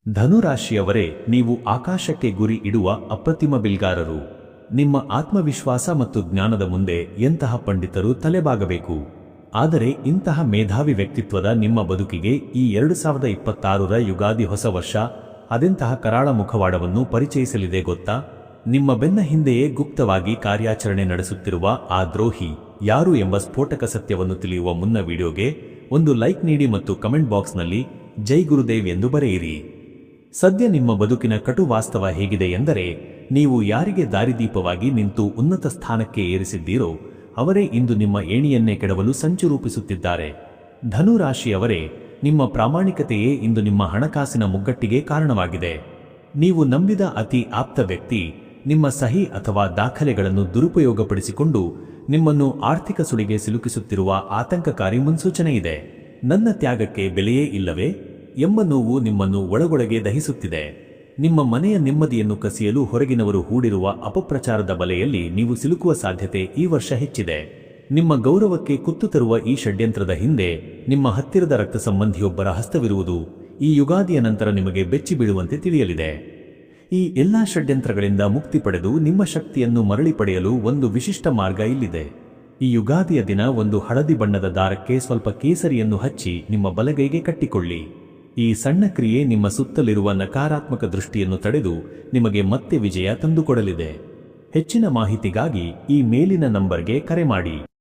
ಧನುರಾಶಿಯವರೇ, ನೀವು ಆಕಾಶಕ್ಕೆ ಗುರಿ ಇಡುವ ಅಪ್ರತಿಮ ಬಿಲ್ಗಾರರು. ನಿಮ್ಮ ಆತ್ಮವಿಶ್ವಾಸ ಮತ್ತು ಜ್ಞಾನದ ಮುಂದೆ ಎಂತಹ ಪಂಡಿತರು ತಲೆಬಾಗಬೇಕು. ಆದರೆ ಇಂತಹ ಮೇಧಾವಿ ವ್ಯಕ್ತಿತ್ವದ ನಿಮ್ಮ ಬದುಕಿಗೆ ಈ 2026ರ ಯುಗಾದಿ ಹೊಸ ವರ್ಷ ಅದೆಂತಹ ಕರಾಳ ಮುಖವಾಡವನ್ನು ಪರಿಚಯಿಸಲಿದೆ ಗೊತ್ತಾ? ನಿಮ್ಮ ಬೆನ್ನ ಹಿಂದೆಯೇ ಗುಪ್ತವಾಗಿ ಕಾರ್ಯಾಚರಣೆ ನಡೆಸುತ್ತಿರುವ ಆ ದ್ರೋಹಿ ಯಾರು ಎಂಬ ಸ್ಫೋಟಕ ಸತ್ಯವನ್ನು ತಿಳಿಯುವ ಮುನ್ನ ವಿಡಿಯೋಗೆ ಒಂದು ಲೈಕ್ ನೀಡಿ ಮತ್ತು ಕಮೆಂಟ್ ಬಾಕ್ಸ್ನಲ್ಲಿ ಜೈ ಗುರುದೇವ್ ಎಂದು ಬರೆಯಿರಿ. ಸದ್ಯ ನಿಮ್ಮ ಬದುಕಿನ ಕಟು ವಾಸ್ತವ ಹೇಗಿದೆ ಎಂದರೆ, ನೀವು ಯಾರಿಗೆ ದಾರಿದೀಪವಾಗಿ ನಿಂತು ಉನ್ನತ ಸ್ಥಾನಕ್ಕೆ ಏರಿಸಿದ್ದೀರೋ ಅವರೇ ಇಂದು ನಿಮ್ಮ ಏಣಿಯನ್ನೇ ಕೆಡವಲು ಸಂಚು ರೂಪಿಸುತ್ತಿದ್ದಾರೆ. ಧನುರಾಶಿಯವರೇ, ನಿಮ್ಮ ಪ್ರಾಮಾಣಿಕತೆಯೇ ಇಂದು ನಿಮ್ಮ ಹಣಕಾಸಿನ ಮುಗ್ಗಟ್ಟಿಗೆ ಕಾರಣವಾಗಿದೆ. ನೀವು ನಂಬಿದ ಅತಿ ಆಪ್ತ ವ್ಯಕ್ತಿ ನಿಮ್ಮ ಸಹಿ ಅಥವಾ ದಾಖಲೆಗಳನ್ನು ದುರುಪಯೋಗಪಡಿಸಿಕೊಂಡು ನಿಮ್ಮನ್ನು ಆರ್ಥಿಕ ಸುಳಿಗೆ ಸಿಲುಕಿಸುತ್ತಿರುವ ಆತಂಕಕಾರಿ ಮುನ್ಸೂಚನೆಯಿದೆ. ನನ್ನ ತ್ಯಾಗಕ್ಕೆ ಬೆಲೆಯೇ ಇಲ್ಲವೇ ಎಂಬ ನೋವು ನಿಮ್ಮನ್ನು ಒಳಗೊಳಗೆ ದಹಿಸುತ್ತಿದೆ. ನಿಮ್ಮ ಮನೆಯ ನೆಮ್ಮದಿಯನ್ನು ಕಸಿಯಲು ಹೊರಗಿನವರು ಹೂಡಿರುವ ಅಪಪ್ರಚಾರದ ಬಲೆಯಲ್ಲಿ ನೀವು ಸಿಲುಕುವ ಸಾಧ್ಯತೆ ಈ ವರ್ಷ ಹೆಚ್ಚಿದೆ. ನಿಮ್ಮ ಗೌರವಕ್ಕೆ ಕುತ್ತು ತರುವ ಈ ಷಡ್ಯಂತ್ರದ ಹಿಂದೆ ನಿಮ್ಮ ಹತ್ತಿರದ ರಕ್ತ ಸಂಬಂಧಿಯೊಬ್ಬರ ಹಸ್ತವಿರುವುದು ಈ ಯುಗಾದಿಯ ನಂತರ ನಿಮಗೆ ಬೆಚ್ಚಿ ಬೀಳುವಂತೆ ತಿಳಿಯಲಿದೆ. ಈ ಎಲ್ಲಾ ಷಡ್ಯಂತ್ರಗಳಿಂದ ಮುಕ್ತಿ ಪಡೆದು ನಿಮ್ಮ ಶಕ್ತಿಯನ್ನು ಮರಳಿ ಪಡೆಯಲು ಒಂದು ವಿಶಿಷ್ಟ ಮಾರ್ಗ ಇಲ್ಲಿದೆ. ಈ ಯುಗಾದಿಯ ದಿನ ಒಂದು ಹಳದಿ ಬಣ್ಣದ ದಾರಕ್ಕೆ ಸ್ವಲ್ಪ ಕೇಸರಿಯನ್ನು ಹಚ್ಚಿ ನಿಮ್ಮ ಬಲಗೈಗೆ ಕಟ್ಟಿಕೊಳ್ಳಿ. ಈ ಸಣ್ಣ ಕ್ರಿಯೆ ನಿಮ್ಮ ಸುತ್ತಲಿರುವ ನಕಾರಾತ್ಮಕ ದೃಷ್ಟಿಯನ್ನು ತಡೆದು ನಿಮಗೆ ಮತ್ತೆ ವಿಜಯ ತಂದುಕೊಡಲಿದೆ. ಹೆಚ್ಚಿನ ಮಾಹಿತಿಗಾಗಿ ಈ ಮೇಲಿನ ನಂಬರ್ಗೆ ಕರೆ ಮಾಡಿ.